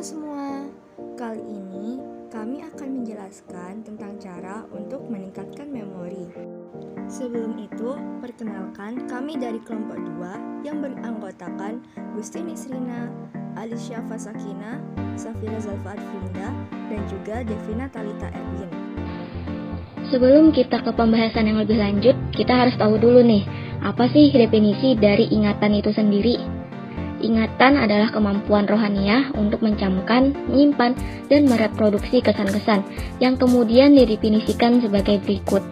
semua, kali ini kami akan menjelaskan tentang cara untuk meningkatkan memori. Sebelum itu, perkenalkan kami dari kelompok 2 yang beranggotakan Gusti Nisrina, Alicia Fasakina, Safira Zalfa Arvinda, dan juga Devina Talita Erwin. Sebelum kita ke pembahasan yang lebih lanjut, kita harus tahu dulu nih, apa sih definisi dari ingatan itu sendiri? Ingatan adalah kemampuan rohaniah untuk mencamkan, menyimpan, dan mereproduksi kesan-kesan yang kemudian didefinisikan sebagai berikut.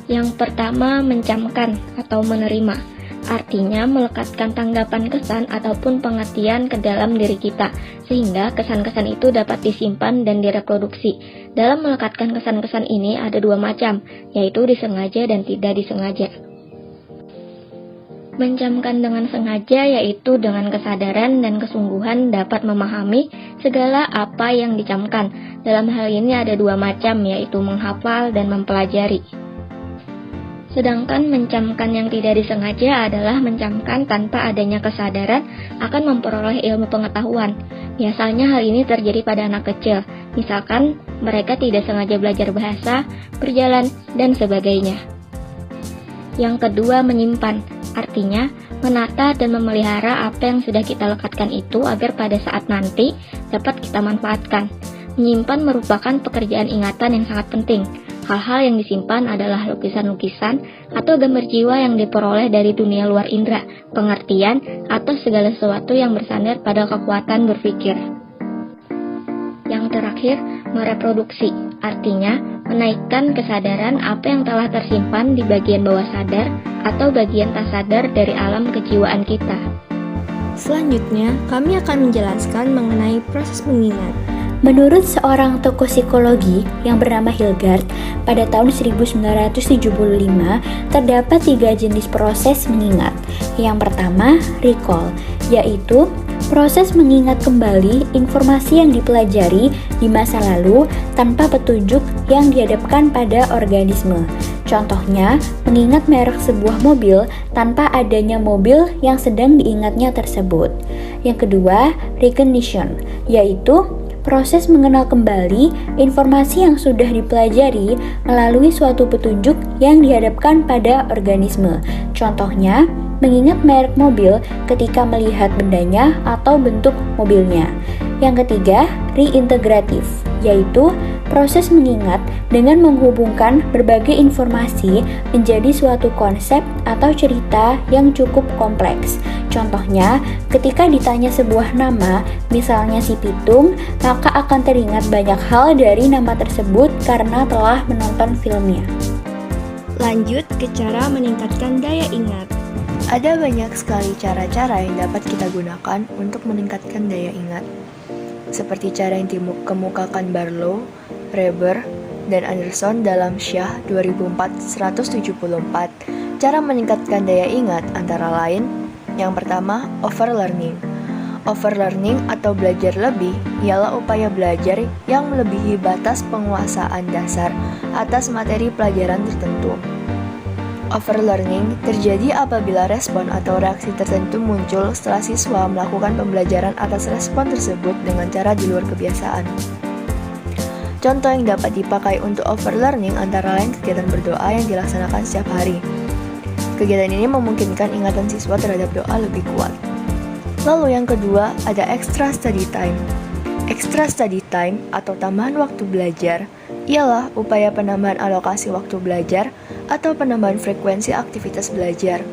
Yang pertama, mencamkan atau menerima. Artinya melekatkan tanggapan kesan ataupun pengertian ke dalam diri kita, sehingga kesan-kesan itu dapat disimpan dan direproduksi. Dalam melekatkan kesan-kesan ini ada dua macam, yaitu disengaja dan tidak disengaja. Mencamkan dengan sengaja yaitu dengan kesadaran dan kesungguhan dapat memahami segala apa yang dicamkan. Dalam hal ini ada dua macam, yaitu menghafal dan mempelajari. Sedangkan mencamkan yang tidak disengaja adalah mencamkan tanpa adanya kesadaran akan memperoleh ilmu pengetahuan. Biasanya hal ini terjadi pada anak kecil, misalkan mereka tidak sengaja belajar bahasa, berjalan, dan sebagainya. Yang kedua, menyimpan. Artinya, menata dan memelihara apa yang sudah kita lekatkan itu agar pada saat nanti dapat kita manfaatkan. Menyimpan merupakan pekerjaan ingatan yang sangat penting. Hal-hal yang disimpan adalah lukisan-lukisan atau gambar jiwa yang diperoleh dari dunia luar indera, pengertian, atau segala sesuatu yang bersandar pada kekuatan berpikir. Yang terakhir, mereproduksi. Artinya, menaikkan kesadaran apa yang telah tersimpan di bagian bawah sadar atau bagian tak sadar dari alam kejiwaan kita. Selanjutnya, kami akan menjelaskan mengenai proses mengingat. Menurut seorang tokoh psikologi yang bernama Hilgard, pada tahun 1975 terdapat 3 jenis proses mengingat. Yang pertama, recall, yaitu proses mengingat kembali informasi yang dipelajari di masa lalu tanpa petunjuk yang dihadapkan pada organisme. Contohnya, mengingat merek sebuah mobil tanpa adanya mobil yang sedang diingatnya tersebut. Yang kedua, recognition, yaitu proses mengenal kembali informasi yang sudah dipelajari melalui suatu petunjuk yang dihadapkan pada organisme. Contohnya, mengingat merek mobil ketika melihat bendanya atau bentuk mobilnya. Yang ketiga, reintegratif, yaitu proses mengingat dengan menghubungkan berbagai informasi menjadi suatu konsep atau cerita yang cukup kompleks. Contohnya, ketika ditanya sebuah nama, misalnya si Pitung, maka akan teringat banyak hal dari nama tersebut karena telah menonton filmnya. Lanjut ke cara meningkatkan daya ingat. Ada banyak sekali cara-cara yang dapat kita gunakan untuk meningkatkan daya ingat. Seperti cara yang dikemukakan Barlow, Reber, dan Anderson dalam Syah 2004-174. Cara meningkatkan daya ingat antara lain, yang pertama, overlearning. Overlearning atau belajar lebih ialah upaya belajar yang melebihi batas penguasaan dasar atas materi pelajaran tertentu. Overlearning terjadi apabila respon atau reaksi tertentu muncul setelah siswa melakukan pembelajaran atas respon tersebut dengan cara di luar kebiasaan. Contoh yang dapat dipakai untuk overlearning antara lain kegiatan berdoa yang dilaksanakan setiap hari. Kegiatan ini memungkinkan ingatan siswa terhadap doa lebih kuat. Lalu yang kedua, ada extra study time. Extra study time atau tambahan waktu belajar ialah upaya penambahan alokasi waktu belajar atau penambahan frekuensi aktivitas belajar.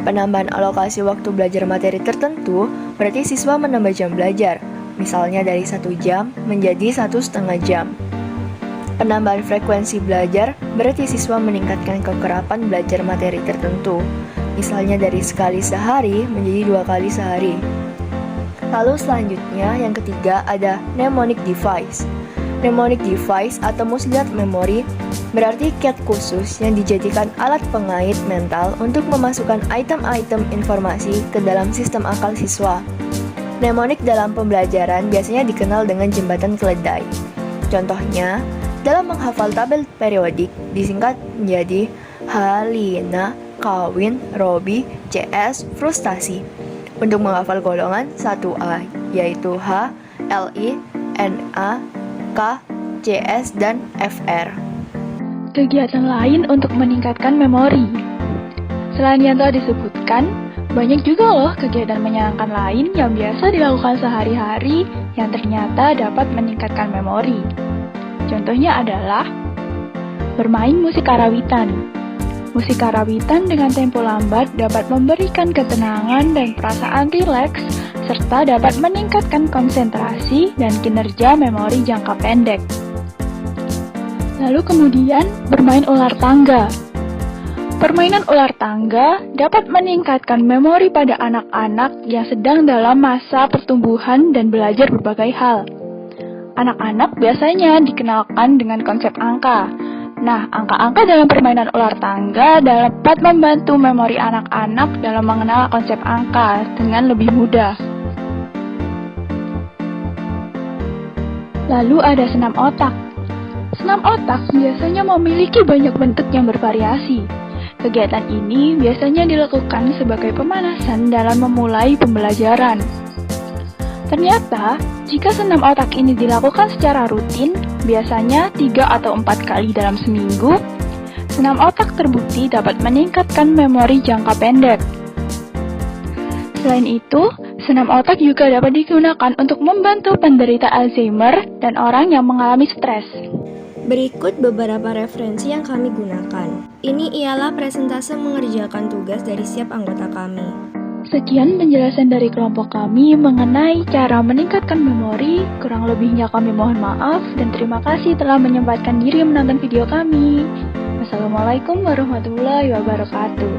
Penambahan alokasi waktu belajar materi tertentu berarti siswa menambah jam belajar, misalnya dari 1 jam menjadi 1,5 jam. Penambahan frekuensi belajar berarti siswa meningkatkan kekerapan belajar materi tertentu, misalnya dari sekali sehari menjadi 2 kali sehari. Lalu selanjutnya yang ketiga ada mnemonic device. Mnemonic device atau muslihat memori berarti kit khusus yang dijadikan alat pengait mental untuk memasukkan item-item informasi ke dalam sistem akal siswa. Mnemonic dalam pembelajaran biasanya dikenal dengan jembatan keledai. Contohnya, dalam menghafal tabel periodik disingkat menjadi Halina, Kawin, Robi, CS, Frustasi. Untuk menghafal golongan 1A, yaitu H, LI, NA, K, CS, dan FR. Kegiatan lain untuk meningkatkan memori. Selain yang telah disebutkan, banyak juga loh kegiatan menyenangkan lain yang biasa dilakukan sehari-hari yang ternyata dapat meningkatkan memori. Contohnya adalah bermain musik karawitan. Musik karawitan dengan tempo lambat dapat memberikan ketenangan dan perasaan rileks, serta dapat meningkatkan konsentrasi dan kinerja memori jangka pendek. Lalu kemudian, bermain ular tangga. Permainan ular tangga dapat meningkatkan memori pada anak-anak yang sedang dalam masa pertumbuhan dan belajar berbagai hal. Anak-anak biasanya dikenalkan dengan konsep angka. Nah, angka-angka dalam permainan ular tangga dapat membantu memori anak-anak dalam mengenal konsep angka dengan lebih mudah. Lalu ada senam otak. Senam otak biasanya memiliki banyak bentuk yang bervariasi. Kegiatan ini biasanya dilakukan sebagai pemanasan dalam memulai pembelajaran. Ternyata, jika senam otak ini dilakukan secara rutin, biasanya 3 atau 4 kali dalam seminggu, senam otak terbukti dapat meningkatkan memori jangka pendek. Selain itu, senam otak juga dapat digunakan untuk membantu penderita Alzheimer dan orang yang mengalami stres. Berikut beberapa referensi yang kami gunakan. Ini ialah presentase mengerjakan tugas dari setiap anggota kami. Sekian penjelasan dari kelompok kami mengenai cara meningkatkan memori. Kurang lebihnya kami mohon maaf dan terima kasih telah menyempatkan diri menonton video kami. Wassalamualaikum warahmatullahi wabarakatuh.